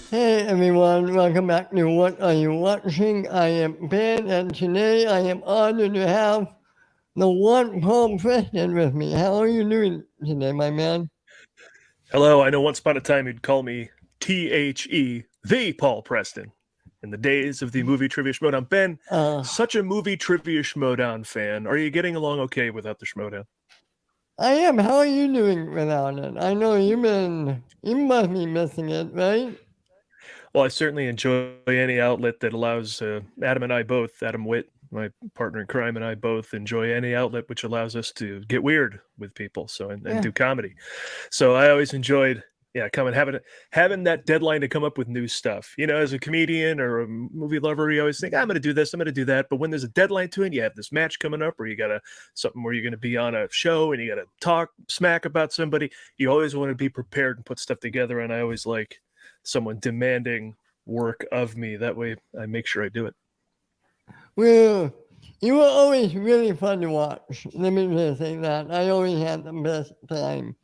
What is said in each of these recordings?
Hey everyone, welcome back to What Are You Watching? I am Ben, and today I am honored to have the one Paul Preston with me. How are you doing today, my man? Hello, I know once upon a time you'd call me THE, the Paul Preston, in the days of the movie Trivia Schmodown. Ben, Uh, such a movie Trivia Schmodown fan. Are you getting along okay without the Schmodown? I am. How are you doing without it? I know you must be missing it, right? Well, I certainly enjoy any outlet that allows Adam and I both, Adam Witt, my partner in crime, and I both enjoy any outlet which allows us to get weird with people, and Yeah. do comedy. So I always enjoyed, coming having that deadline to come up with new stuff. You know, as a comedian or a movie lover, you always think I'm going to do this, I'm going to do that. But when there's a deadline to it, you have this match coming up, or you got something where you're going to be on a show and you got to talk smack about somebody. You always want to be prepared and put stuff together. And I always like someone demanding work of me. That way, I make sure I do it. Well, you were always really fun to watch. Let me just say that. I always had the best time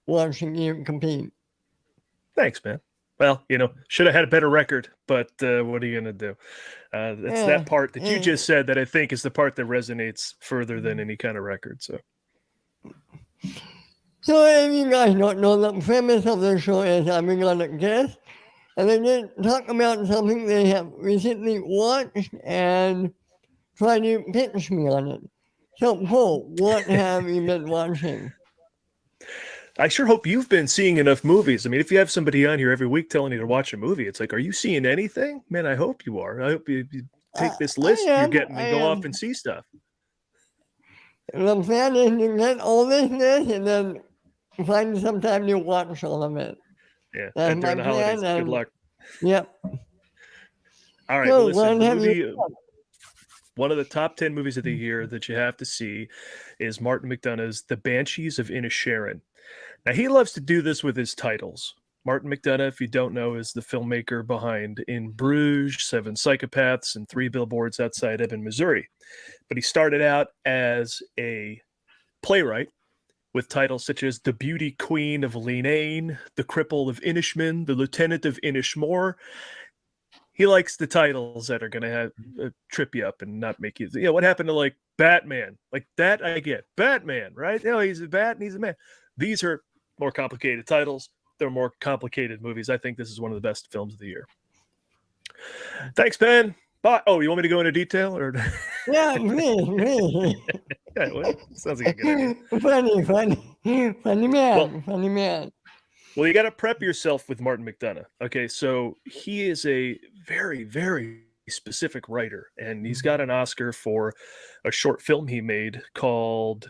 watching you compete. Thanks, man. Well, should have had a better record, but what are you going to do? That's Yeah, that part that you yeah. just said that I think is the part that resonates further than any kind of record. So, So if you guys don't know, the premise of the show is I'm gonna guess, and they just talk about something they have recently watched and try to pitch me on it. So Paul, what have you been watching? I sure hope you've been seeing enough movies. I mean, if you have somebody on here every week telling you to watch a movie, it's like, are you seeing anything? Man, I hope you are. I hope you I, take this I list you're am, getting I and go off am. and see stuff. The plan is to get all this and then find some time to watch all of it. Yeah, That's and my during the plan, holidays, good and luck. yep. All right, well, So listen, what the have you movie, one of the top 10 movies of the year that you have to see is Martin McDonagh's The Banshees of Inisherin. Now, he loves to do this with his titles. Martin McDonagh, if you don't know, is the filmmaker behind In Bruges, Seven Psychopaths, and Three Billboards Outside Ebbing, Missouri. But he started out as a playwright with titles such as The Beauty Queen of Leenane, The Cripple of Inishmin, The Lieutenant of Inishmore. He likes the titles that are going to have trip you up and not make you. What happened to like Batman? Like that, I get Batman, right? He's a bat and he's a man. These are more complicated titles. They're more complicated movies. I think this is one of the best films of the year. Thanks, Ben. Bye. Oh, you want me to go into detail or? Yeah, me. Yeah, well, sounds like a good idea. Funny Well, man. Well, you got to prep yourself with Martin McDonagh. Okay, so he is a very, very specific writer, and he's got an Oscar for a short film he made called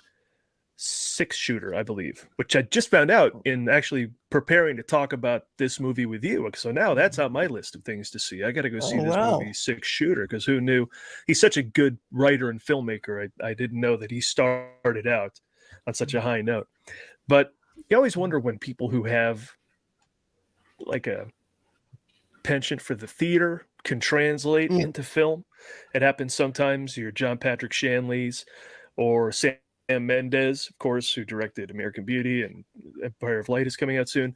Six Shooter, I believe, which I just found out in actually preparing to talk about this movie with you. So now that's on my list of things to see. I got to go see Oh this wow. movie, Six Shooter, because who knew? He's such a good writer and filmmaker. I didn't know that he started out on such a high note. But you always wonder when people who have like a penchant for the theater can translate Yeah. into film. It happens sometimes. Your John Patrick Shanleys or Sam Mendes, of course, who directed American Beauty, and Empire of Light is coming out soon,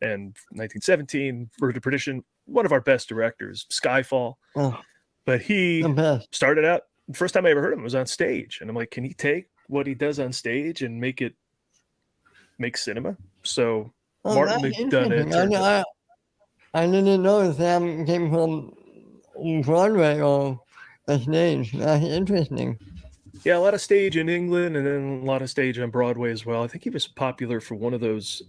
and 1917, Road to Perdition, one of our best directors, Skyfall. Oh, But the he best. started out, the first time I ever heard him was on stage. And I'm like, can he take what he does on stage and make cinema? So Oh, Martin that's McDonagh interesting. turns up. I didn't know Sam came from Broadway or the stage. That's interesting. Yeah, a lot of stage in England and then a lot of stage on Broadway as well. I think he was popular for one of those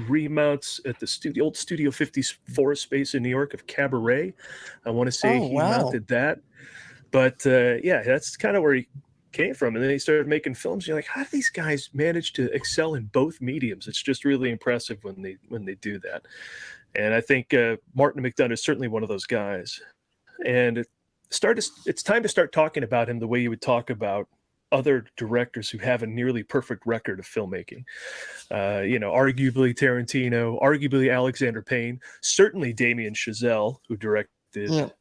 remounts at the old Studio 54 space in New York of Cabaret. I want to say Oh he wow. mounted that. But yeah, that's kind of where he came from. And then he started making films. You're like, how do these guys manage to excel in both mediums? It's just really impressive when they do that. And I think Martin McDonagh is certainly one of those guys. And it's time to start talking about him the way you would talk about other directors who have a nearly perfect record of filmmaking. Arguably Tarantino, arguably Alexander Payne, certainly Damien Chazelle, who directed,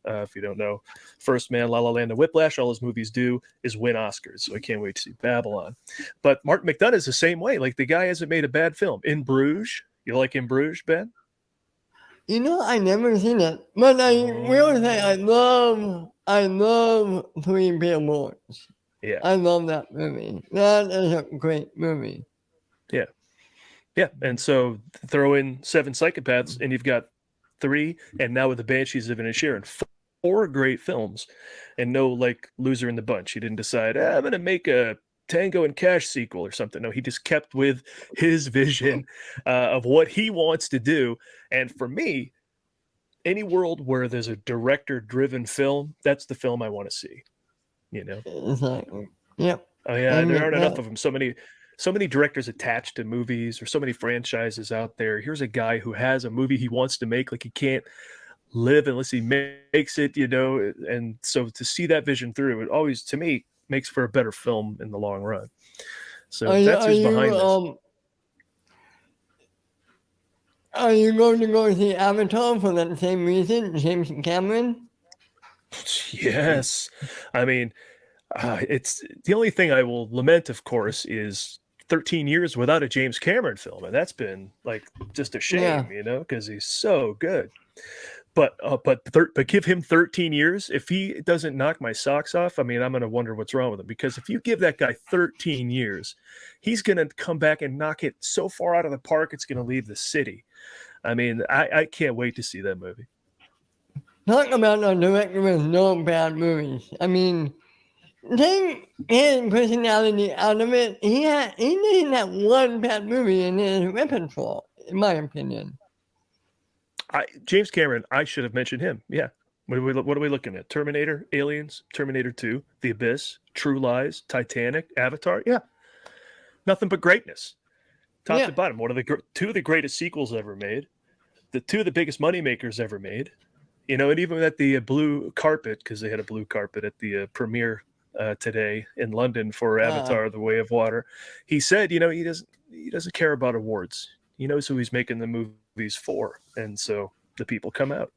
if you don't know, First Man, La La Land, and Whiplash. All his movies do is win Oscars, so I can't wait to see Babylon. But Martin McDonagh is the same way. Like, the guy hasn't made a bad film. In Bruges, you like In Bruges, Ben? I never seen it, but I will say I love Three Billboards. Yeah. I love that movie. That is a great movie. Yeah. Yeah. And so throw in Seven Psychopaths, and you've got 3, and now with the Banshees of Inisherin, 4 great films, and no like loser in the bunch. He didn't decide, I'm going to make a Tango and Cash sequel or something. No, he just kept with his vision of what he wants to do. And for me, any world where there's a director-driven film, that's the film I want to see. Exactly. Yep. Oh yeah, there aren't enough of them. So many directors attached to movies, or so many franchises out there. Here's a guy who has a movie he wants to make, like he can't live unless he makes it, and so to see that vision through, it always, to me, makes for a better film in the long run. So that's who's behind this. Are you going to go see Avatar for that same reason, James Cameron? Yes. I mean, it's the only thing I will lament, of course, is 13 years without a James Cameron film, and that's been like just a shame, because he's so good. But give him 13 years. If he doesn't knock my socks off, I mean, I'm going to wonder what's wrong with him. Because if you give that guy 13 years, he's going to come back and knock it so far out of the park, it's going to leave the city. I mean, I can't wait to see that movie. Talk about a director with no bad movies. I mean, take his personality out of it. He didn't have one bad movie in his repertoire, in my opinion. James Cameron, I should have mentioned him. Yeah. What are we looking at? Terminator, Aliens, Terminator 2, The Abyss, True Lies, Titanic, Avatar. Yeah. Nothing but greatness. Top to bottom. One of the 2 of the greatest sequels ever made. The 2 of the biggest moneymakers ever made. And even at the blue carpet, because they had a blue carpet at the premiere today in London for Avatar: The Way of Water, he said, he doesn't care about awards. He knows who he's making the movies for, and so the people come out.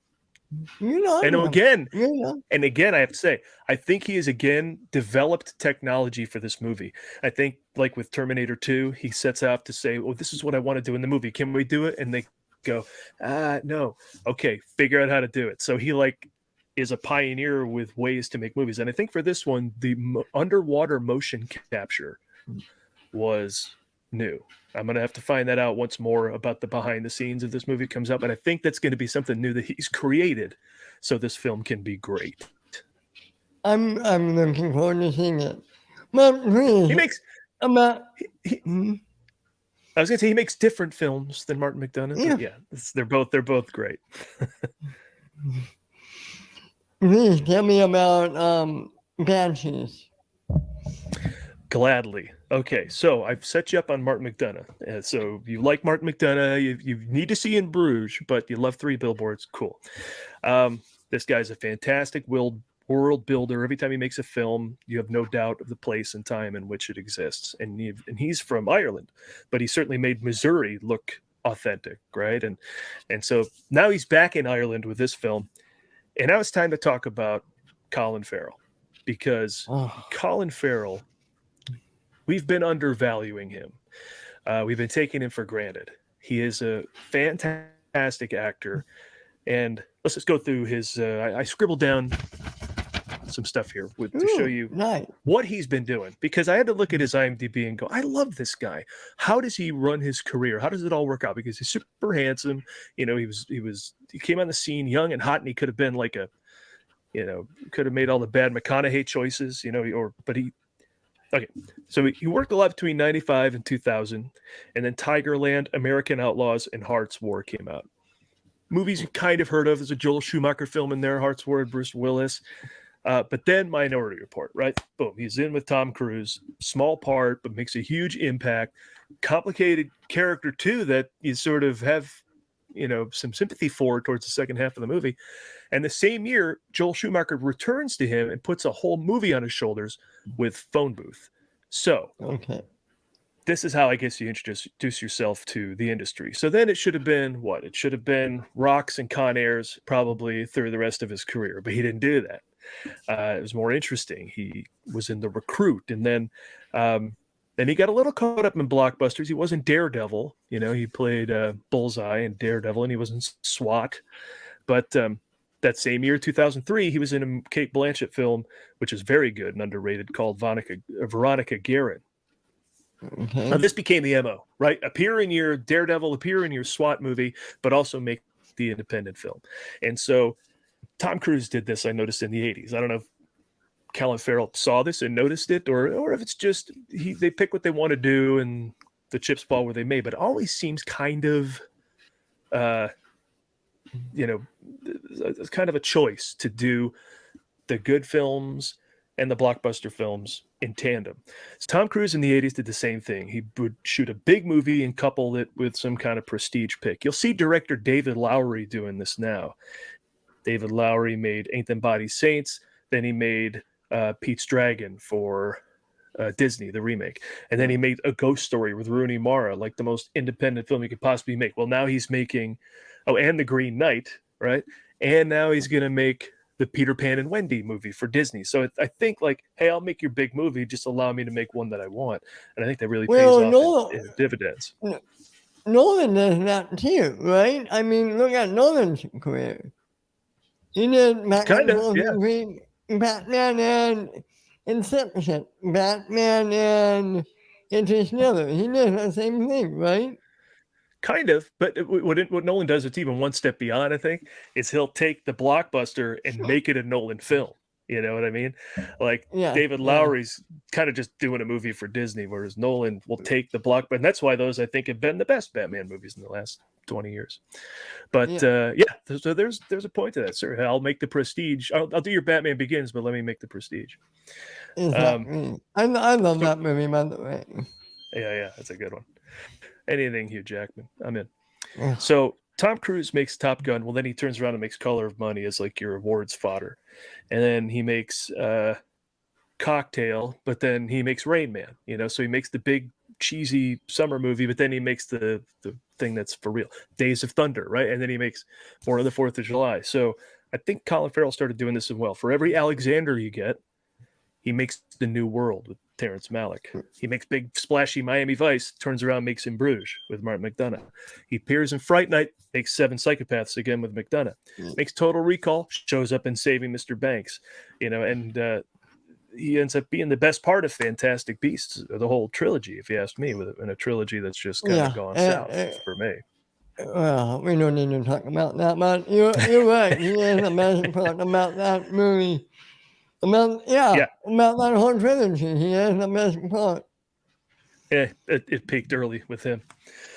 And again, I have to say, I think he has again developed technology for this movie. I think, like with Terminator 2, he sets out to say, "Oh, this is what I want to do in the movie. Can we do it?" And they go, no. Okay, figure out how to do it. So he is a pioneer with ways to make movies. And I think for this one, the underwater motion capture was new. I'm going to have to find that out once more about the behind the scenes of this movie comes up. But I think that's going to be something new that he's created so this film can be great. I'm looking forward to seeing it. Well, he makes I was going to say he makes different films than Martin McDonagh. Yeah, they're both great. Please tell me about Banshees. Gladly. Okay, so I've set you up on Martin McDonagh. So you like Martin McDonagh, you need to see In Bruges, but you love Three Billboards. Cool. This guy's a fantastic world builder. Every time he makes a film, you have no doubt of the place and time in which it exists. And he's from Ireland, but he certainly made Missouri look authentic, right? And so now he's back in Ireland with this film. And now it's time to talk about Colin Farrell, because Colin Farrell, we've been undervaluing him. We've been taking him for granted. He is a fantastic actor. And let's just go through his, I scribbled down some stuff here to show you what he's been doing, because I had to look at his IMDb and go, I love this guy. How does he run his career? How does it all work out? Because he's super handsome. He came on the scene young and hot, and he could have been like could have made all the bad McConaughey choices, okay. So he worked a lot between 95 and 2000, and then Tigerland, American Outlaws, and Hearts War came out. Movies you kind of heard of. There's a Joel Schumacher film in there, Hearts War, Bruce Willis. But then Minority Report, right? Boom. He's in with Tom Cruise. Small part, but makes a huge impact. Complicated character, too, that you sort of have, some sympathy for towards the second half of the movie. And the same year, Joel Schumacher returns to him and puts a whole movie on his shoulders with Phone Booth. So Okay. this is how I guess you introduce yourself to the industry. So then it should have been what? It should have been rocks and Con Airs probably through the rest of his career, but he didn't do that. It was more interesting. He was in The Recruit, and then he got a little caught up in blockbusters. He wasn't Daredevil, he played Bullseye in Daredevil, and he was in SWAT. But that same year, 2003, he was in a Cate Blanchett film, which is very good and underrated, called Veronica Guerin. Okay. Now, this became the MO, right? Appear in your Daredevil, appear in your SWAT movie, but also make the independent film. And so Tom Cruise did this, I noticed, in the 80s. I don't know if Colin Farrell saw this and noticed it, or if it's just they pick what they want to do and the chips fall where they may, but it always seems kind of, it's kind of a choice to do the good films and the blockbuster films in tandem. So Tom Cruise in the 80s did the same thing. He would shoot a big movie and couple it with some kind of prestige pick. You'll see director David Lowery doing this now. David Lowery made Ain't Them Bodies Saints. Then he made Pete's Dragon for Disney, the remake. And then he made A Ghost Story with Rooney Mara, like the most independent film he could possibly make. Well, now he's making, and The Green Knight, right? And now he's going to make the Peter Pan and Wendy movie for Disney. So I think hey, I'll make your big movie. Just allow me to make one that I want. And I think that really pays off in dividends. Nolan does that too, right? I mean, look at Nolan's career. He did Batman and Inception, Batman and Interstellar. He did the same thing, right? Kind of, but what Nolan does, it's even one step beyond, I think, is he'll take the blockbuster and make it a Nolan film. You know what I mean? Like David Lowery's kind of just doing a movie for Disney, whereas Nolan will take the blockbuster. And that's why those, I think, have been the best Batman movies in the last 20 years. But so there's a point to that, sir. I'll make the Prestige. I'll do your Batman Begins, but let me make the Prestige. Exactly. I love that movie, by the way. Yeah, that's a good one. Anything Hugh Jackman, I'm in. So Tom Cruise makes Top Gun. Well, then he turns around and makes Color of Money as like your awards fodder. And then he makes Cocktail, but then he makes Rain Man, so he makes the big cheesy summer movie, but then he makes the thing that's for real, Days of Thunder, right? And then he makes Born on the 4th of July. So I think Colin Farrell started doing this as well. For every Alexander you get, he makes The New World with Terrence Malick. He makes big, splashy Miami Vice, turns around, makes In Bruges with Martin McDonagh. He appears in Fright Night, makes Seven Psychopaths again with McDonagh. Makes Total Recall, shows up in Saving Mr. Banks, and he ends up being the best part of Fantastic Beasts, the whole trilogy, if you ask me, in a trilogy that's just kind of gone south for me. Well, we don't need to talk about that, but you're right. He is the best part about that movie. About that whole trilogy. He is the best part. Yeah, it peaked early with him.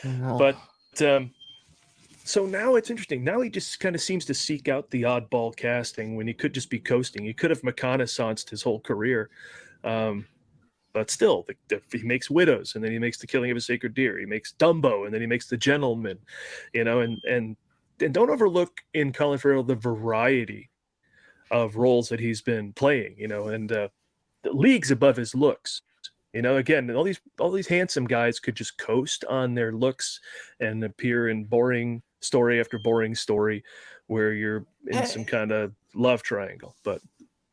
But so now it's interesting. Now he just kind of seems to seek out the oddball casting when he could just be coasting. He could have McConaissanced his whole career. But still, he makes Widows, and then he makes The Killing of a Sacred Deer. He makes Dumbo, and then he makes The Gentleman. And don't overlook in Colin Farrell the variety of roles that he's been playing, and the leagues above his looks. Again, all these handsome guys could just coast on their looks and appear in boring story after boring story where you're in some kind of love triangle. But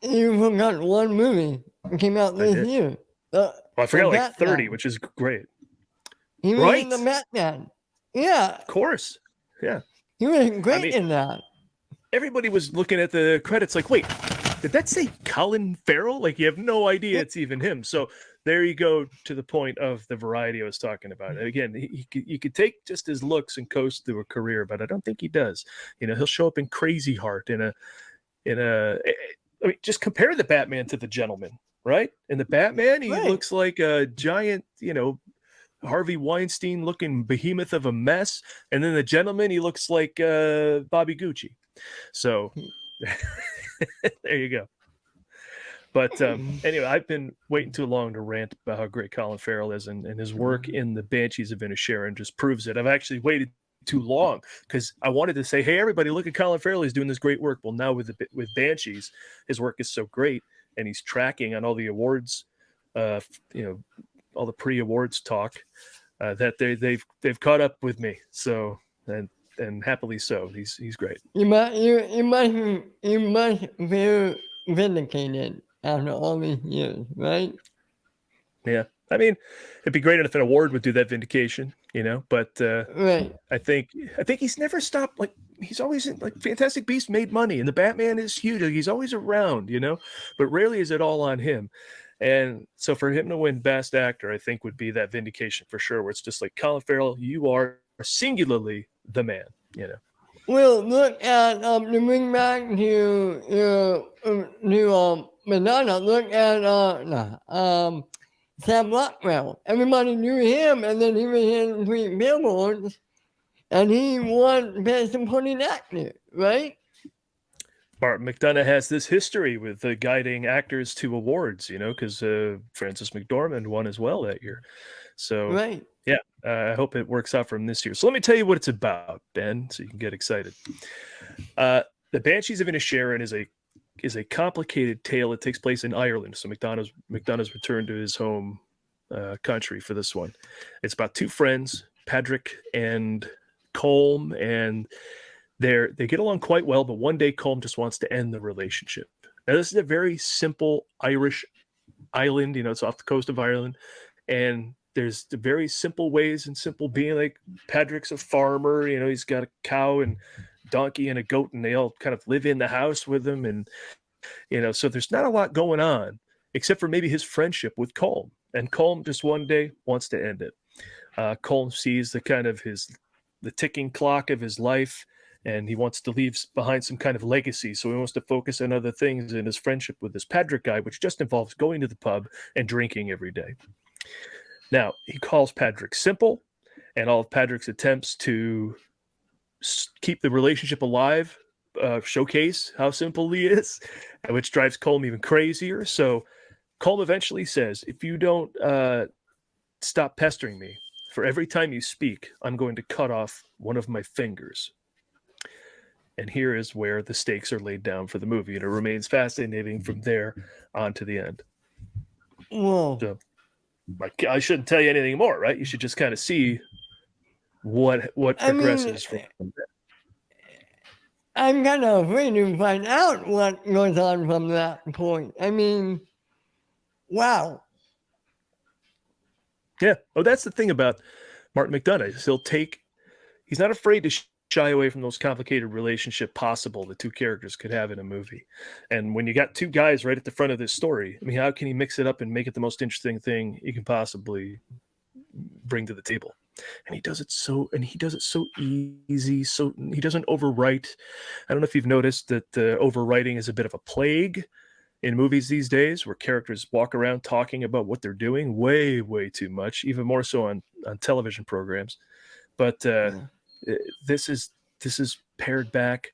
you forgot one movie that came out this year. I forgot like 30, which is great. He was in the Batman. Yeah. Of course. Yeah. He was great in that. Everybody was looking at the credits like, wait, did that say Colin Farrell? Like, you have no idea it's even him. So there you go to the point of the variety I was talking about. And again, you could take just his looks and coast through a career, but I don't think he does. He'll show up in Crazy Heart I mean, just compare the Batman to the Gentleman, right? In the Batman, he looks like a giant, Harvey Weinstein looking behemoth of a mess. And then the Gentleman, he looks like Bobby Gucci. So there you go. But anyway, I've been waiting too long to rant about how great Colin Farrell is, and his work in the Banshees of Inisherin just proves it. I've actually waited too long because I wanted to say, hey, everybody, look at Colin Farrell. He's doing this great work. Well, now with Banshees, his work is so great, and he's tracking on all the awards all the pre-awards talk, that they've caught up with me. So and happily so. He's great. You must feel vindicated after all these years, right? Yeah, I mean, it'd be great if an award would do that vindication, But Right. I think he's never stopped. Like, he's always in, like, Fantastic Beasts made money, and the Batman is huge. Like, he's always around, But rarely is it all on him. And so for him to win Best Actor, I think would be that vindication for sure. Where it's just like, Colin Farrell, you are singularly the man, Well, look at to bring back to Madonna. Look at Sam Rockwell. Everybody knew him, and then he was in 3 billboards, and he won Best Supporting Actor, right? Martin McDonagh has this history with guiding actors to awards, because Frances McDormand won as well that year. So, right. Yeah, I hope it works out for him this year. So let me tell you what it's about, Ben, so you can get excited. The Banshees of Inisherin is a complicated tale. It takes place in Ireland. So McDonagh's returned to his home country for this one. It's about 2 friends, Patrick and Colm, and they get along quite well, but one day Colm just wants to end the relationship. Now, this is a very simple Irish island. It's off the coast of Ireland, and there's the very simple ways and simple being. Like, Patrick's a farmer, he's got a cow and donkey and a goat, and they all kind of live in the house with him. And, so there's not a lot going on except for maybe his friendship with Colm. And Colm just one day wants to end it. Colm sees the ticking clock of his life, and he wants to leave behind some kind of legacy. So he wants to focus on other things in his friendship with this Patrick guy, which just involves going to the pub and drinking every day. Now, he calls Patrick simple, and all of Patrick's attempts to keep the relationship alive showcase how simple he is, which drives Colm even crazier. So Colm eventually says, if you don't stop pestering me, for every time you speak, I'm going to cut off one of my fingers. And here is where the stakes are laid down for the movie, and it remains fascinating from there on to the end. Whoa. So, I shouldn't tell you anything more, right? You should just kind of see what progresses from there. I'm kind of afraid to find out what goes on from that point. I mean, wow. Yeah. Oh, that's the thing about Martin McDonagh. He's not afraid to shy away from those complicated relationship possible the 2 characters could have in a movie. And when you got 2 guys right at the front of this story, I mean, how can he mix it up and make it the most interesting thing he can possibly bring to the table? And he does it so easy. So he doesn't overwrite. I don't know if you've noticed that overwriting is a bit of a plague in movies these days, where characters walk around talking about what they're doing way, way too much, even more so on television programs. But this is pared back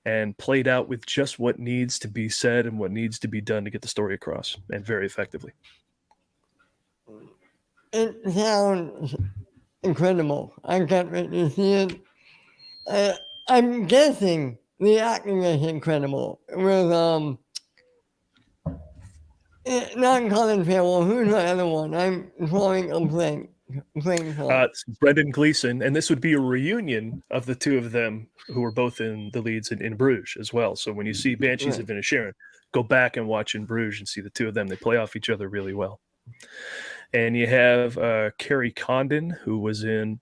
and played out with just what needs to be said and what needs to be done to get the story across, and very effectively. It sounds incredible. I can't wait to see it. I'm guessing the acting is incredible. With not Colin Farrell. Who's the other one? I'm drawing a blank. It's Brendan Gleeson, and this would be a reunion of the 2 of them who were both in the leads in Bruges as well. So when you see Banshees of Inisherin, go back and watch In Bruges and see the 2 of them. They play off each other really well. And you have Carrie Condon, who was in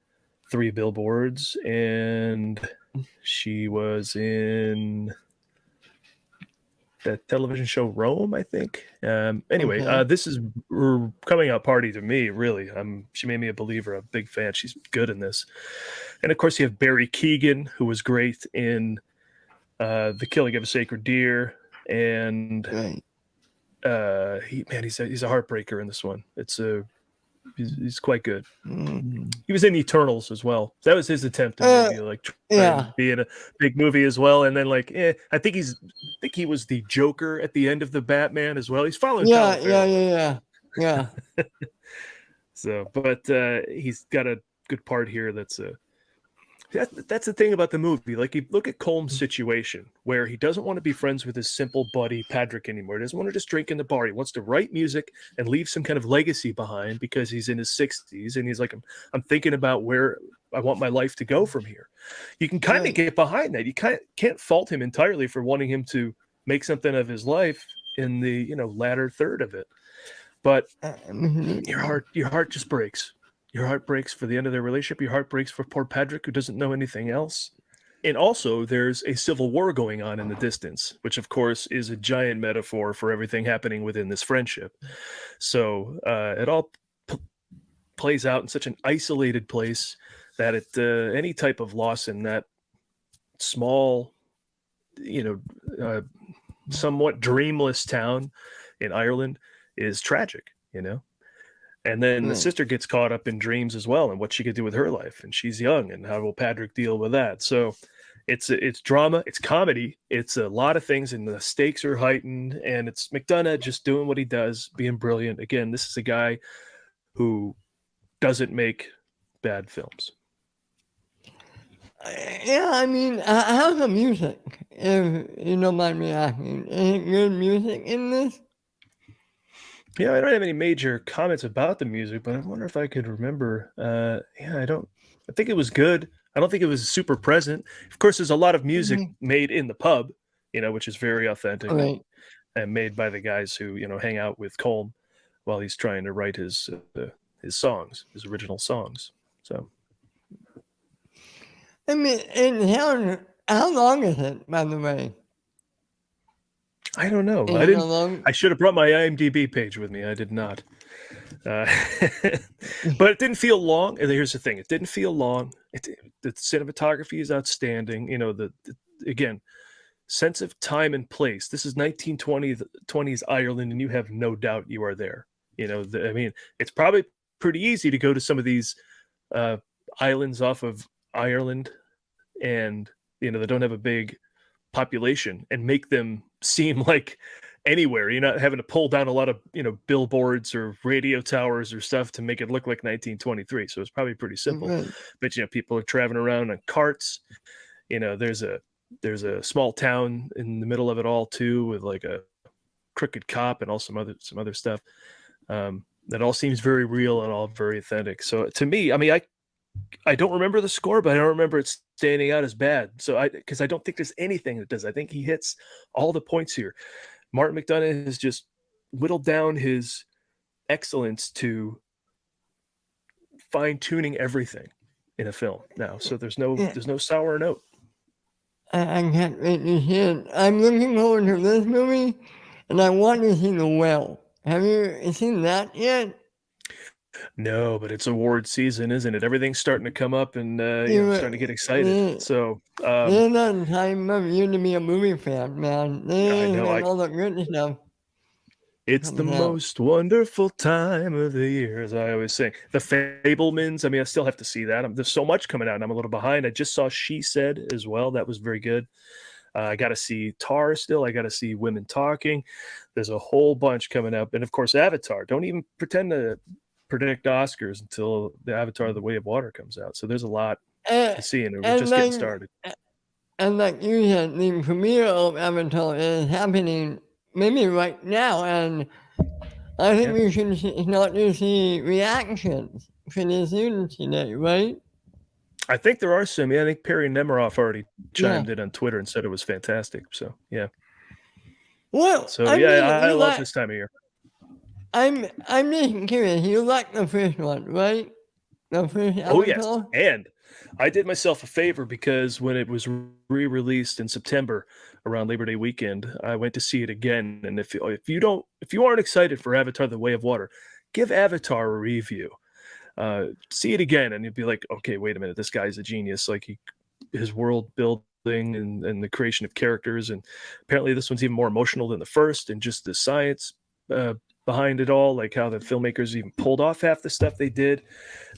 3 Billboards, and she was in that television show Rome, I think. Anyway, Okay. This is coming out party to me, really. She made me a believer, a big fan. She's good in this. And of course, you have Barry Keoghan, who was great in The Killing of a Sacred Deer, and Right. he's a heartbreaker in this one. He's quite good. Mm. He was in Eternals as well. That was his attempt to maybe be in a big movie as well. And then I think he was the Joker at the end of the Batman as well. He's following. Yeah. So, but he's got a good part here. That's That's the thing about the movie. Like, you look at Colm's situation, where he doesn't want to be friends with his simple buddy Patrick anymore. He doesn't want to just drink in the bar. He wants to write music and leave some kind of legacy behind, because he's in his 60s and he's like, I'm thinking about where I want my life to go from here. You can kind of get behind that. You can't fault him entirely for wanting him to make something of his life in the latter third of it. But your heart just breaks. Your heart breaks for the end of their relationship. Your heart breaks for poor Patrick, who doesn't know anything else. And also, there's a civil war going on in the distance, which, of course, is a giant metaphor for everything happening within this friendship. So it all plays out in such an isolated place that any type of loss in that small, somewhat dreamless town in Ireland is tragic, And then the sister gets caught up in dreams as well, and what she could do with her life. And she's young, and how will Patrick deal with that? So it's drama, it's comedy, it's a lot of things, and the stakes are heightened. And it's McDonagh just doing what he does, being brilliant. Again, this is a guy who doesn't make bad films. Yeah, I mean, how's the music? If you don't mind me asking, is it good music in this? Yeah, I don't have any major comments about the music, but I wonder if I could remember. I think it was good. I don't think it was super present. Of course, there's a lot of music made in the pub, which is very authentic, and made by the guys who, hang out with Colm while he's trying to write his songs, his original songs. So, I mean, how long is it, by the way? I don't know. I should have brought my IMDb page with me. I did not. But it didn't feel long. And here's the thing: it didn't feel long. The cinematography is outstanding. Again, sense of time and place. This is 1920s Ireland, and you have no doubt you are there. It's probably pretty easy to go to some of these islands off of Ireland, and they don't have a big population, and make them seem like anywhere. You're not having to pull down a lot of billboards or radio towers or stuff to make it look like 1923. So it's probably pretty simple. But people are traveling around on carts. There's a small town in the middle of it all too, with like a crooked cop and all some other stuff. That all seems very real and all very authentic. So to me, I mean, I don't remember the score, but I don't remember it standing out as bad. So because I don't think there's anything that does. I think he hits all the points here. Martin McDonagh has just whittled down his excellence to fine tuning everything in a film now. So there's no sour note. I can't wait to see it. I'm looking forward to this movie, and I want to see The Well. Have you seen that yet? No, but it's award season, isn't it? Everything's starting to come up, and starting to get excited. So there's not time of you to be a movie fan, man. I know. All the good stuff. It's the most wonderful time of the year, as I always say. The Fabelmans. I mean, I still have to see that. There's so much coming out, and I'm a little behind. I just saw She Said as well. That was very good. I got to see Tar still. I got to see Women Talking. There's a whole bunch coming up, and of course, Avatar. Don't even pretend to predict Oscars until the Avatar: The Way of Water comes out. So there's a lot to see, and we're just getting started. And like you said, the premiere of Avatar is happening maybe right now, and I think we should start to see reactions for the students today, right? I think there are some. Yeah, I think Perry Nemiroff already chimed in on Twitter and said it was fantastic. So yeah. Well, so I love this time of year. I'm just curious. You like the first one, right? The first Avatar? Oh yes, and I did myself a favor, because when it was re-released in September around Labor Day weekend, I went to see it again. And if you aren't excited for Avatar: The Way of Water, give Avatar a review. See it again, and you'd be like, okay, wait a minute, this guy's a genius. Like his world building and the creation of characters, and apparently this one's even more emotional than the first, and just the science behind it all, like how the filmmakers even pulled off half the stuff they did,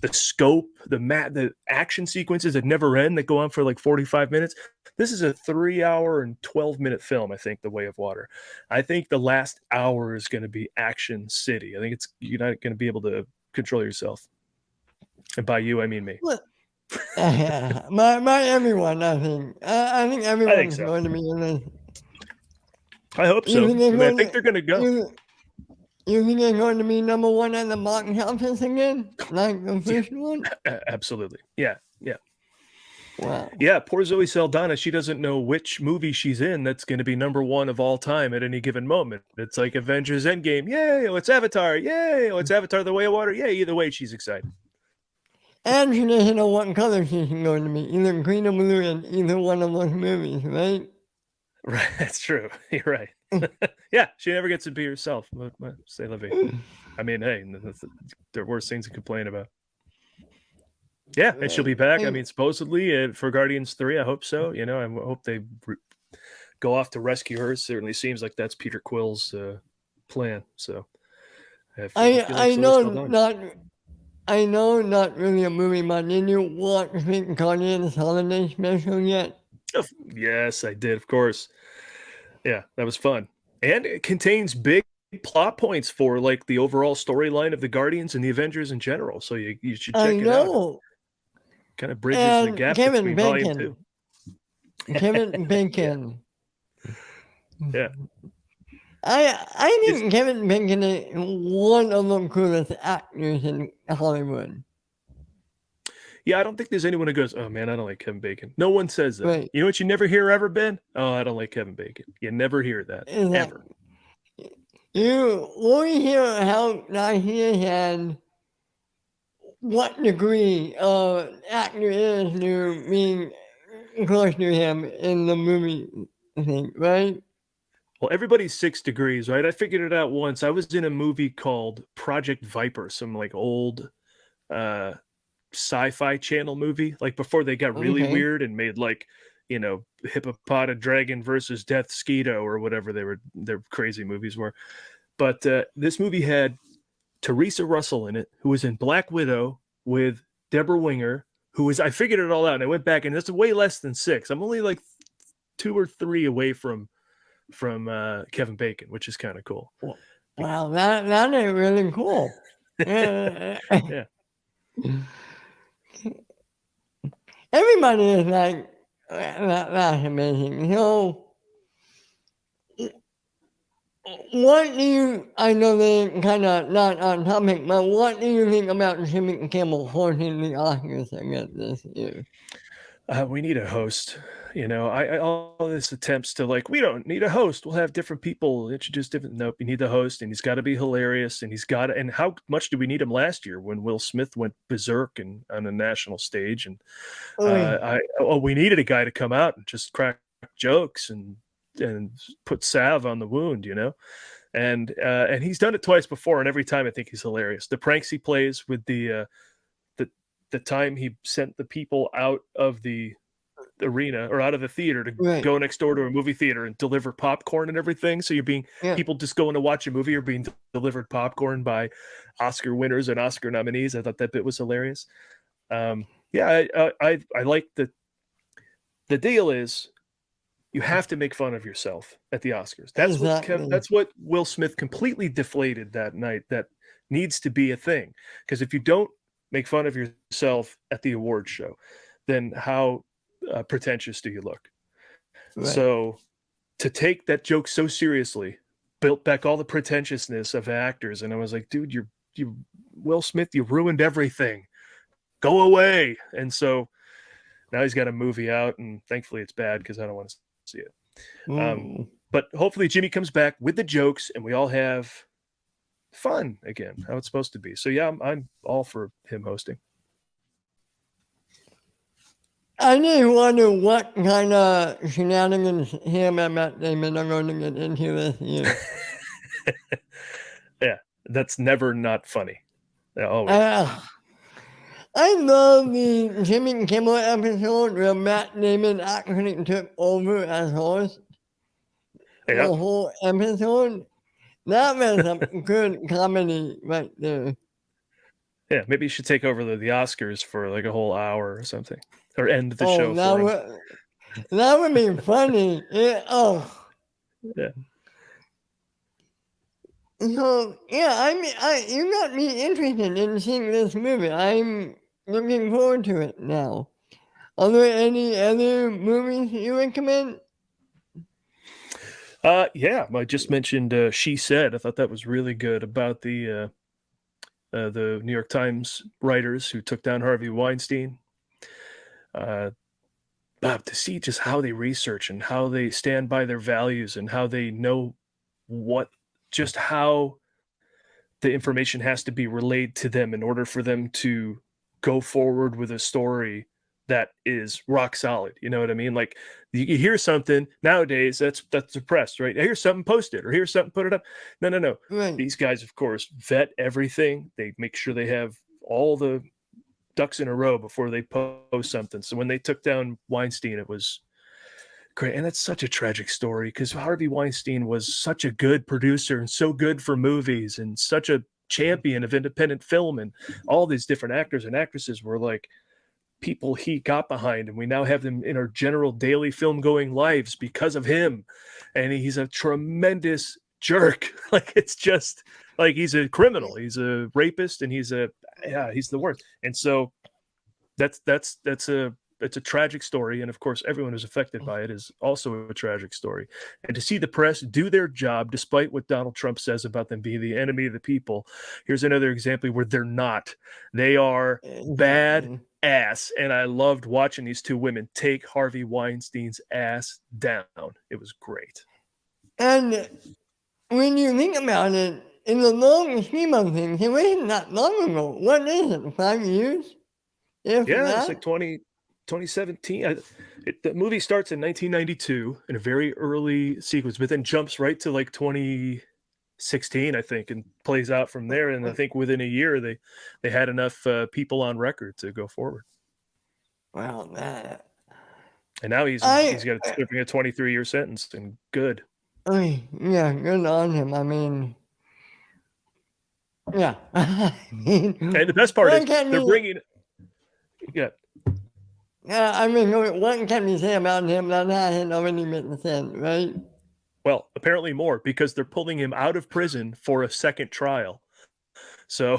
the scope, the action sequences that never end, that go on for like 45 minutes. This is a 3-hour and 12-minute film, I think, The Way of Water. I think the last hour is going to be action city. I think you're not going to be able to control yourself. And by you, I mean me. My everyone, I think. I think everyone's so. going to be in this. I hope so. I think they're going to go. You think they're going to be number one at the box office again, like the first one? Absolutely. Yeah. Wow. Yeah, poor Zoe Saldana. She doesn't know which movie she's in that's going to be number one of all time at any given moment. It's like Avengers Endgame. Yay! Oh, it's Avatar. Yay! Oh, it's Avatar: The Way of Water. Yay! Either way, she's excited. And she doesn't know what color she's going to be, either green or blue in either one of those movies, right? Right, that's true. You're right. Yeah, she never gets to be herself. Say la vie. I mean, hey, there are worse things to complain about. Yeah, and she'll be back. I mean, supposedly for Guardians 3, I hope so. You know, I hope they go off to rescue her. It certainly seems like that's Peter Quill's plan. So I know not really a movie, but did you watch the Guardians Holiday Special yet? Oh, yes, I did, of course. Yeah, that was fun. And it contains big plot points for like the overall storyline of the Guardians and the Avengers in general. So you should check it out. Kind of bridges the gap between Volume 2. Kevin Bacon. Yeah. I think Kevin Bacon is one of the coolest actors in Hollywood. Yeah, I don't think there's anyone who goes, "Oh man, I don't like Kevin Bacon." No one says that. Right. You know what you never hear ever, Ben? "Oh, I don't like Kevin Bacon." You never hear that ever. You only hear how nice he is and what degree actor is to being close to him in the movie thing, right? Well, everybody's 6 degrees, right? I figured it out once. I was in a movie called Project Viper, some like old sci-fi channel movie, like before they got really weird and made like, you know, Hippopota Dragon versus Death Skeeto or whatever their crazy movies were. But this movie had Teresa Russell in it, who was in Black Widow with Deborah Winger, who was, I figured it all out and I went back and that's way less than 6. I'm only like 2 or 3 away from Kevin Bacon, which is kind of cool. Wow, that is really cool. Yeah. Everybody is like, that's amazing. So, what do you, I know they're kind of not on topic, but what do you think about Jimmy Kimmel hosting the Oscars again this year? We need a host. You know, I all this attempts to like, we don't need a host. We'll have different people introduce different. Nope, you need the host, and he's got to be hilarious, and he's got to. And how much did we need him last year when Will Smith went berserk and on a national stage? And we needed a guy to come out and just crack jokes and put salve on the wound, you know. And he's done it twice before, and every time I think he's hilarious. The pranks he plays with the time he sent the people out of the arena or out of the theater to go next door to a movie theater and deliver popcorn and everything. So you're being people just going to watch a movie are being delivered popcorn by Oscar winners and Oscar nominees. I thought that bit was hilarious. I like the deal is you have to make fun of yourself at the Oscars. That's what Will Smith completely deflated that night. That needs to be a thing, because if you don't make fun of yourself at the award show, then how pretentious do you look? Right. So to take that joke so seriously built back all the pretentiousness of actors, and I was like, dude, you Will Smith, you ruined everything. Go away. And so now he's got a movie out, and thankfully it's bad because I don't want to see it. But hopefully Jimmy comes back with the jokes and we all have fun again, how it's supposed to be. So yeah, I'm all for him hosting. I just wonder what kind of shenanigans him and Matt Damon are going to get into this year. Yeah, that's never not funny. Always. I love the Jimmy Kimmel episode where Matt Damon actually took over as host. The whole episode. That was a good comedy right there. Yeah, maybe you should take over the Oscars for like a whole hour or something, or end the show for that would be funny. Yeah. So yeah, you got me interested in seeing this movie. I'm looking forward to it now. Are there any other movies you recommend? Yeah, I just mentioned She Said. I thought that was really good about the New York Times writers who took down Harvey Weinstein. To see just how they research and how they stand by their values and how they know just how the information has to be relayed to them in order for them to go forward with a story that is rock solid. You know what I mean? Like you hear something nowadays that's suppressed, right? Here's something, post it, or here's something, put it up. No. Right. These guys, of course, vet everything. They make sure they have all the ducks in a row before they post something. So when they took down Weinstein, it was great. And it's such a tragic story because Harvey Weinstein was such a good producer and so good for movies and such a champion of independent film. And all these different actors and actresses were like people he got behind. And we now have them in our general daily film going lives because of him. And he's a tremendous jerk. Like it's just like he's a criminal. He's a rapist and he's the worst. And so it's a tragic story, and of course everyone who's affected by it is also a tragic story. And to see the press do their job despite what Donald Trump says about them being the enemy of the people, here's another example where they're not. They are bad ass, and I loved watching these two women take Harvey Weinstein's ass down. It was great. And when you think about it, in the long scheme of things, it wasn't that long ago. What is it, 5 years? It's like 2017. The movie starts in 1992 in a very early sequence, but then jumps right to like 2016, I think, and plays out from there. And I think within a year, they had enough people on record to go forward. Wow, that. And now he's got a 23-year sentence, and good. Yeah, good on him. I mean, yeah. And the best part is they're bringing. Yeah. I mean, what can you say about him that hasn't already been said, right? Well, apparently more, because they're pulling him out of prison for a second trial. So,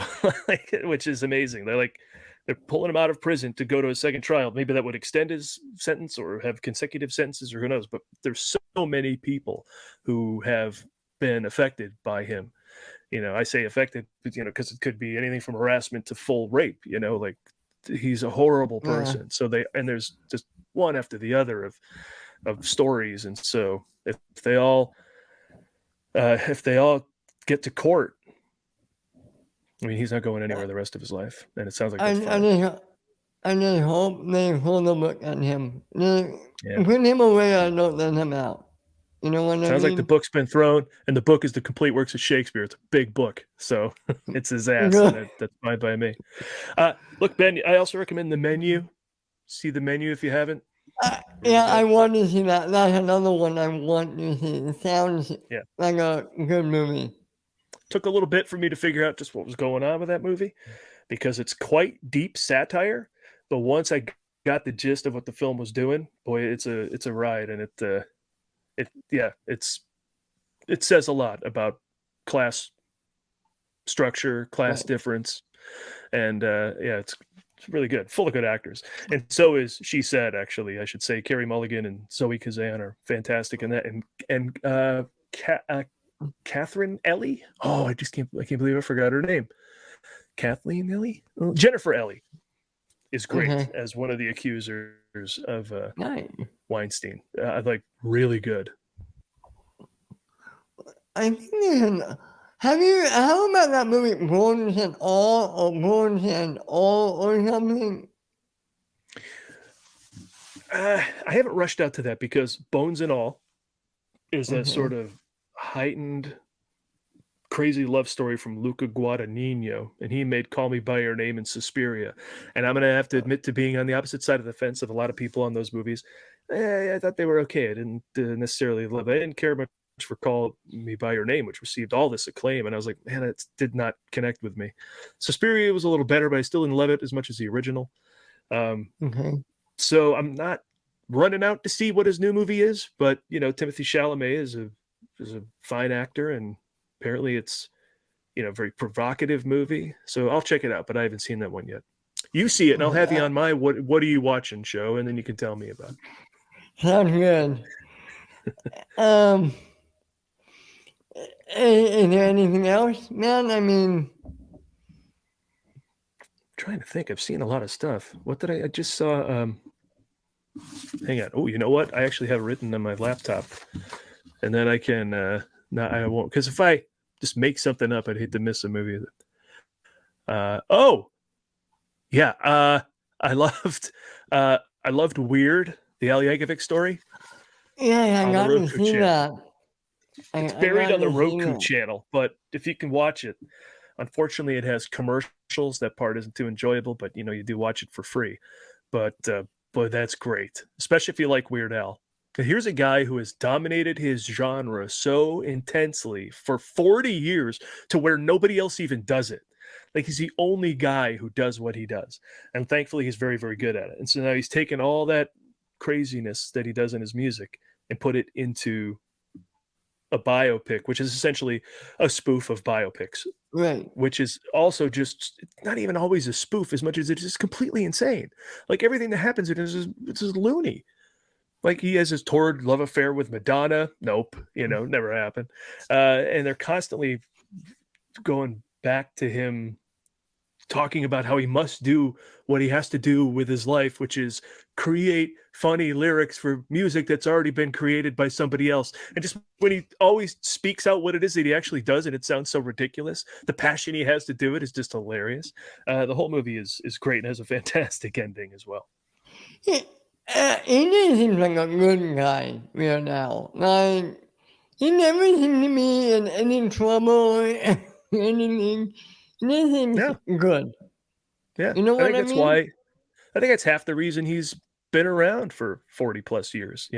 which is amazing. They're pulling him out of prison to go to a second trial. Maybe that would extend his sentence or have consecutive sentences, or who knows. But there's so many people who have been affected by him. I say affected, because it could be anything from harassment to full rape. Like he's a horrible person. So there's just one after the other of stories. And so if they all get to court, I mean, he's not going anywhere the rest of his life, and it sounds like that's fine. I just hope they hold a look at him. Put him away, I don't let him out. You know what I mean? Sounds like the book's been thrown, and the book is the complete works of Shakespeare. It's a big book, so it's his ass, and that's fine by me. Look, Ben, I also recommend The Menu. See The Menu if you haven't. I want to see that. That's another one I want to see. It sounds like a good movie. Took a little bit for me to figure out just what was going on with that movie, because it's quite deep satire. But once I got the gist of what the film was doing, boy, it's a ride, and it says a lot about class structure, class difference, and it's really good, full of good actors. And so is She Said, actually, I should say. Carey Mulligan and Zoe Kazan are fantastic in that, and Catherine Ellie. Oh, I can't believe I forgot her name. Kathleen Ellie? Jennifer Ellie is great as one of the accusers of Weinstein. Really good. I think how about that movie Bones and All or something? I haven't rushed out to that, because Bones and All is a sort of heightened, crazy love story from Luca Guadagnino, and he made Call Me By Your Name and Suspiria. And I'm going to have to admit to being on the opposite side of the fence of a lot of people on those movies. I thought they were okay. I didn't necessarily love it. I didn't care much for Call Me By Your Name, which received all this acclaim, and I was like, man, it did not connect with me. Suspiria was a little better, but I still didn't love it as much as the original. So I'm not running out to see what his new movie is, but Timothée Chalamet is a fine actor, and apparently it's a very provocative movie, so I'll check it out, but I haven't seen that one yet. You see it, and I'll have you on my what are you watching show, and then you can tell me about it. Sounds good. Is there anything else, man? I mean, I'm trying to think. I've seen a lot of stuff. What did I just saw? Hang on. Oh, you know what? I actually have it written on my laptop, and then I can. No, I won't, because if I just make something up, I'd hate to miss a movie. Oh, yeah. I loved. I loved Weird, the Ali Yankovic story. yeah, I On the got to Roku see channel. that. It's I buried got on the to see Roku that. channel, but if you can watch it, unfortunately, it has commercials. That part isn't too enjoyable, but you do watch it for free. But boy, that's great, especially if you like Weird Al. Here's a guy who has dominated his genre so intensely for 40 years to where nobody else even does it. Like, he's the only guy who does what he does. And thankfully, he's very, very good at it. And so now he's taken all that craziness that he does in his music and put it into a biopic, which is essentially a spoof of biopics, Right. which is also just not even always a spoof as much as it's just completely insane. Like, everything that happens in it is it's just loony. Like, he has his torrid love affair with Madonna. Nope, never happened. And they're constantly going back to him talking about how he must do what he has to do with his life, which is create funny lyrics for music that's already been created by somebody else. And just when he always speaks out what it is that he actually does, and it sounds so ridiculous, the passion he has to do it is just hilarious. The whole movie is great and has a fantastic ending as well. He just seems like a good guy right now. Like, he never seems to be in any trouble or anything. He just seems Yeah, good. yeah. You know I what think I that's mean? why. I think that's half the reason he's been around for 40 plus years.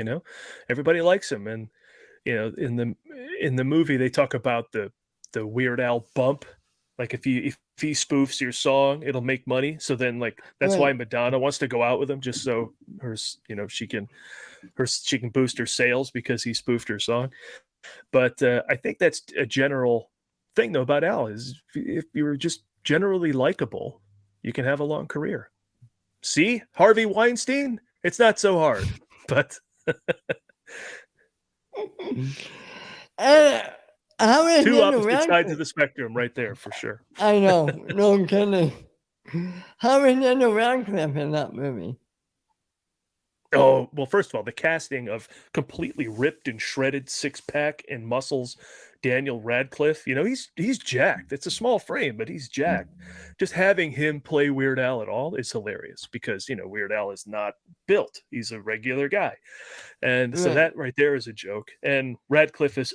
Everybody likes him, and in the movie they talk about the Weird Al bump. Like, if he spoofs your song, it'll make money. So then, like, that's why Right. Madonna wants to go out with him, just so she can boost her sales because he spoofed her song. But I think that's a general thing though about Al, is if you're just generally likable, you can have a long career. See, Harvey Weinstein, it's not so hard, but Uh, how is two Daniel opposite sides of Radcliffe? the spectrum right there for sure. I know, no kidding. How is Daniel Radcliffe in that movie? Oh, well, first of all, the casting of completely ripped and shredded six-pack and muscles Daniel Radcliffe, he's jacked. It's a small frame, but he's jacked. Just having him play Weird Al at all is hilarious because, Weird Al is not built. He's a regular guy. And so Right. that right there is a joke. And Radcliffe is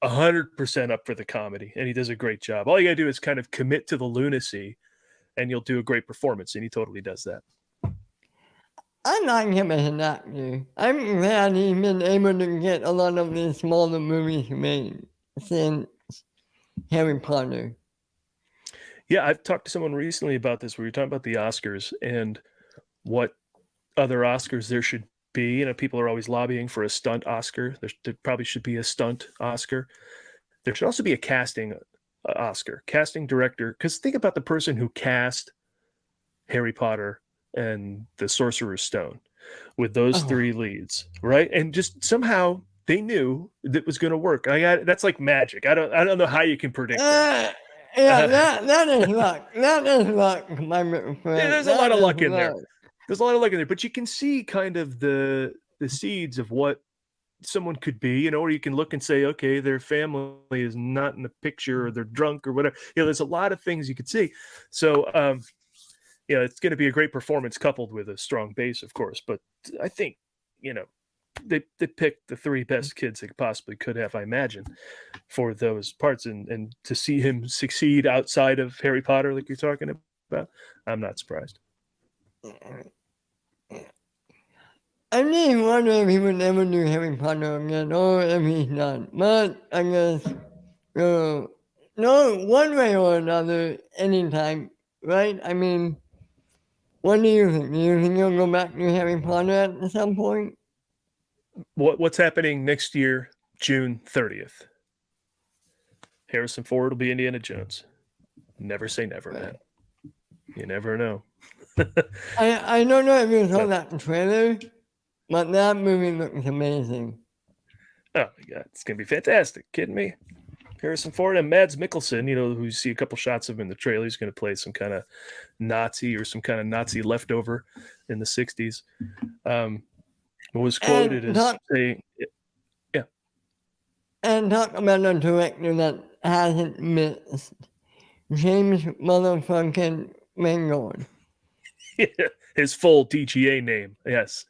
100% up for the comedy, and he does a great job. All you got to do is kind of commit to the lunacy, and you'll do a great performance, and he totally does that. I like him as an actor. I'm glad he's been able to get a lot of these smaller movies made since Harry Potter. Yeah, I've talked to someone recently about this. We were talking about the Oscars and what other Oscars there should be. People are always lobbying for a stunt Oscar. There probably should be a stunt Oscar. There should also be a casting Oscar, casting director. Because think about the person who cast Harry Potter and the Sorcerer's Stone with those Oh. three leads, right? And just somehow they knew that was going to work. That's like magic. I don't know how you can predict that. Yeah, that is luck. That is luck, my friend. There's a lot That of is luck in there. luck. There's a lot of luck in there, but you can see kind of the seeds of what someone could be, or you can look and say, okay, their family is not in the picture, or they're drunk, or whatever. There's a lot of things you could see. So, it's going to be a great performance coupled with a strong base, of course. But I think, they picked the three best kids they possibly could have, I imagine, for those parts, and to see him succeed outside of Harry Potter, like you're talking about, I'm not surprised. I really wonder if he would ever do Harry Potter again, or if he's done. But I guess, no, one way or another, anytime, right? I mean, what do you think? Do you think he'll go back to Harry Potter at some point? What's happening next year, June 30th? Harrison Ford will be Indiana Jones. Never say never, Right. man. You never know. I don't know if you saw that trailer, but that movie looks amazing. Oh my god, it's gonna be fantastic. Kidding me? Harrison Ford and Mads Mikkelsen, who you see a couple shots of him in the trailer. He's going to play some kind of Nazi or some kind of Nazi leftover in the 60s. Was quoted as saying, yeah. And talk about a director that hasn't missed. James motherfucking Mangold. His full DGA name, yes.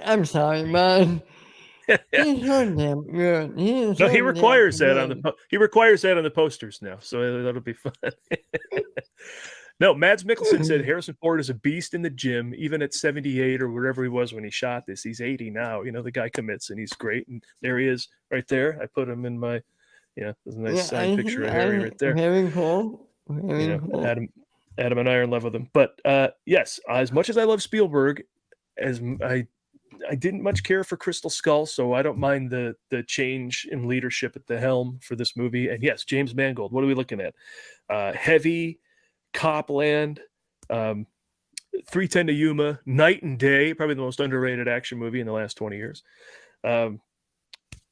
I'm sorry, man. He's so damn good. He requires that on the posters now, so that'll be fun. No, Mads Mikkelsen said Harrison Ford is a beast in the gym, even at 78 or wherever he was when he shot this. He's 80 now. The guy commits and he's great. And there he is right there. I put him in my, there's a nice signed picture of Harry right there. Very cool. Cool. Adam and I are in love with him. But yes, as much as I love Spielberg, as I didn't much care for Crystal Skull, so I don't mind the change in leadership at the helm for this movie. And yes, James Mangold. What are we looking at? Heavy, Copland, 310 to Yuma, Night and Day, probably the most underrated action movie in the last 20 years. The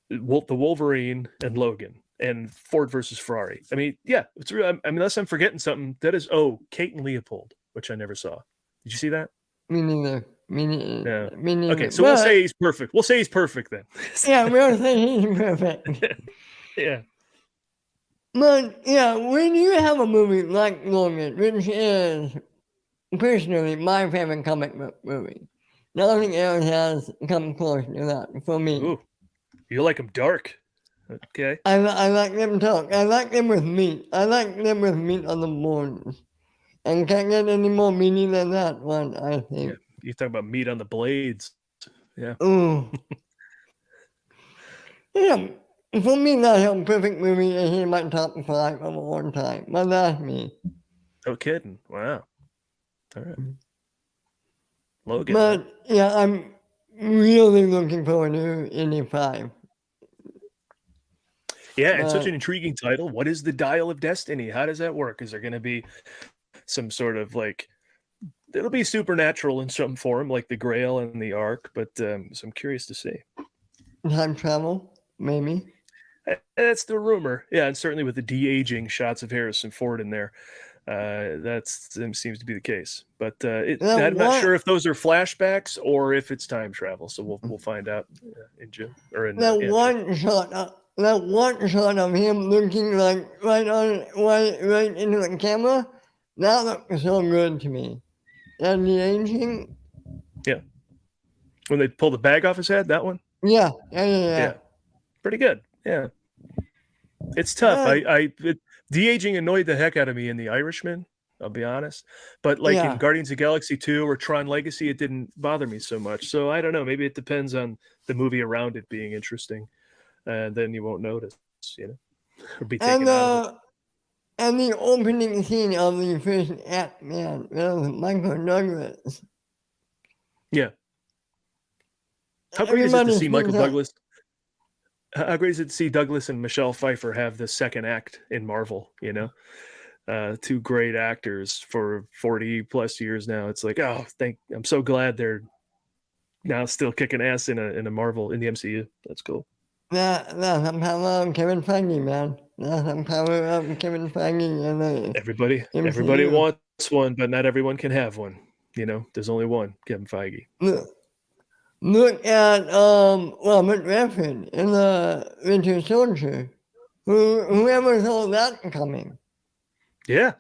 Wolverine and Logan and Ford versus Ferrari. I mean, yeah, it's real. I mean, unless I'm forgetting something, that is Kate and Leopold, which I never saw. Did you see that? Me neither. Yeah. Okay, so we'll say he's perfect. We'll say he's perfect then. Yeah, we'll say he's perfect. Yeah. But yeah, when you have a movie like Logan, which is personally my favorite comic book movie, nothing else has come close to that for me. Ooh, you like them dark. Okay. I like them dark. I like them with meat. I like them with meat on the bones. And can't get any more meaty than that one, I think. Yeah. You talk about meat on the blades. Yeah. Ooh. Yeah. For me, that's a perfect movie and in my top 5 of all time. But that's me. No kidding. Wow. All right. Logan. But yeah, I'm really looking forward to Indy 5. Yeah, and such an intriguing title. What is the Dial of Destiny? How does that work? Is there going to be some sort of it'll be supernatural in some form, like the Grail and the Ark, but so I'm curious to see. Time travel, maybe. That's the rumor. Yeah, and certainly with the de-aging shots of Harrison Ford in there, that seems to be the case. But I'm not sure if those are flashbacks or if it's time travel. So we'll find out in June or in one shot of him looking right into the camera, that looks so good to me. And the aging. Yeah. When they pull the bag off his head, that one. Yeah. Pretty good. Yeah. It's tough. De-aging annoyed the heck out of me in The Irishman, I'll be honest. But in Guardians of the Galaxy 2 or Tron Legacy, it didn't bother me so much. So I don't know. Maybe it depends on the movie around it being interesting. And then you won't notice, or be taken out of it. And the opening scene of the first act, man, Michael Douglas. Yeah. How great is it to see Michael Douglas? How great is it to see Douglas and Michelle Pfeiffer have the second act in Marvel? Two great actors for 40 plus years now. It's like, I'm so glad they're now still kicking ass in a Marvel in the MCU. That's cool. That's the power of Kevin Feige, man. That's the power of Kevin Feige and everybody wants one, but not everyone can have one. There's only one Kevin Feige. Look at Robert Redford in the Winter Soldier. Whoever saw that coming? Yeah,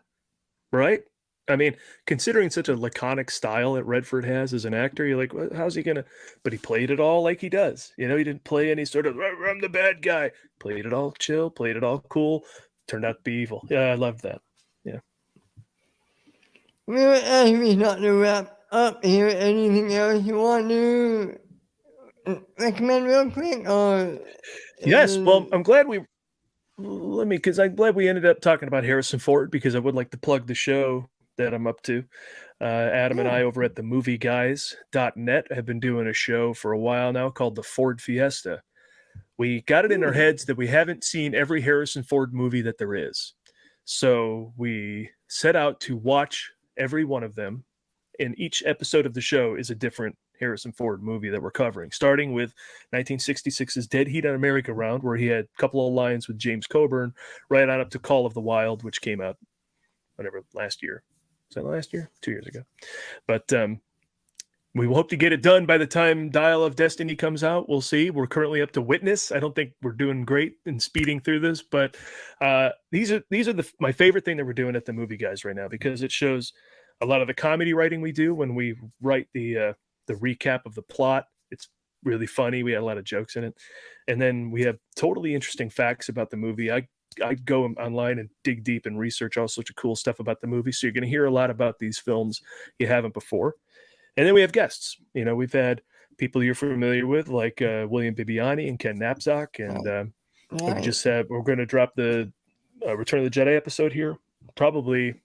right. I mean, considering such a laconic style that Redford has as an actor, you're like, how's he gonna? But he played it all like he does. He didn't play any sort of I'm the bad guy. Played it all chill. Played it all cool. Turned out to be evil. Yeah, I loved that. Yeah. Well, as we start to wrap up here, anything else you want to recommend real quick? Or yes. Well, I'm glad I'm glad we ended up talking about Harrison Ford because I would like to plug the show that I'm up to. Adam and I over at themovieguys.net have been doing a show for a while now called The Ford Fiesta. We got it in our heads that we haven't seen every Harrison Ford movie that there is. So we set out to watch every one of them, and each episode of the show is a different Harrison Ford movie that we're covering, starting with 1966's Dead Heat on a Merry-Go-Round, where he had a couple of lines with James Coburn, right on up to Call of the Wild, which came out last year. Was that last year? 2 years ago. But we hope to get it done by the time Dial of Destiny comes out. We'll see. We're currently up to Witness. I don't think we're doing great in speeding through this, but these are my favorite thing that we're doing at the Movie Guys right now, because it shows a lot of the comedy writing we do when we write the recap of the plot. It's really funny. We had a lot of jokes in it, and then we have totally interesting facts about the movie. I go online and dig deep and research all sorts of cool stuff about the movie. So you're going to hear a lot about these films you haven't before. And then we have guests. We've had people you're familiar with, like William Bibiani and Ken Knapsack. And we just said we're going to drop the Return of the Jedi episode here. Probably,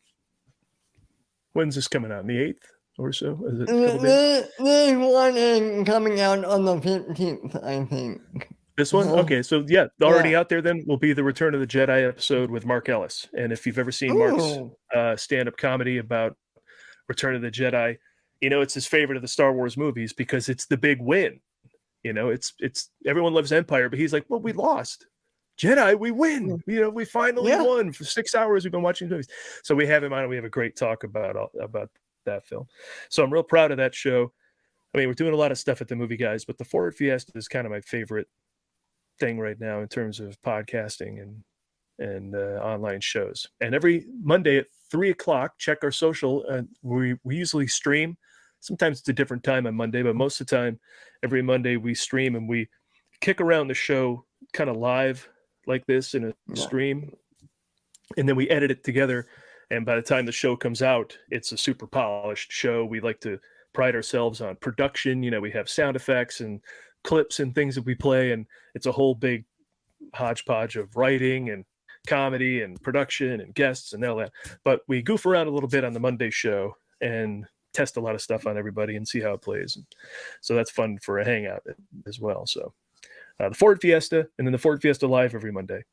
when's this coming out? On the 8th or so? Is it There's one coming out on the 15th, I think. This one? Okay, so already out there then will be the Return of the Jedi episode with Mark Ellis. And if you've ever seen Mark's stand-up comedy about Return of the Jedi, it's his favorite of the Star Wars movies because it's the big win. It's everyone loves Empire, but he's like, well, we lost. Jedi, we win. We finally won. For 6 hours we've been watching movies. So we have him on, and we have a great talk about that film. So I'm real proud of that show. I mean, we're doing a lot of stuff at the Movie Guys, but the Ford Fiesta is kind of my favorite thing right now in terms of podcasting and online shows. And every Monday at 3:00, check our social. We usually stream. Sometimes it's a different time on Monday, but most of the time, every Monday we stream and we kick around the show kind of live like this in a stream. And then we edit it together. And by the time the show comes out, it's a super polished show. We like to pride ourselves on production. We have sound effects and clips and things that we play. And it's a whole big hodgepodge of writing and comedy and production and guests and all that. But we goof around a little bit on the Monday show and test a lot of stuff on everybody and see how it plays. And so that's fun for a hangout as well. So the Ford Fiesta, and then the Ford Fiesta Live every Monday.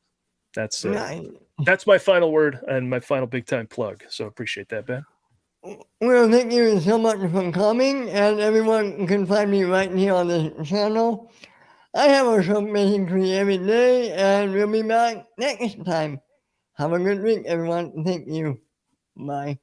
That's my final word and my final big time plug. So appreciate that, Ben. Well, thank you so much for coming, and everyone can find me right here on this channel. I have a show basically every day, and we'll be back next time. Have a good week, everyone. Thank you. Bye.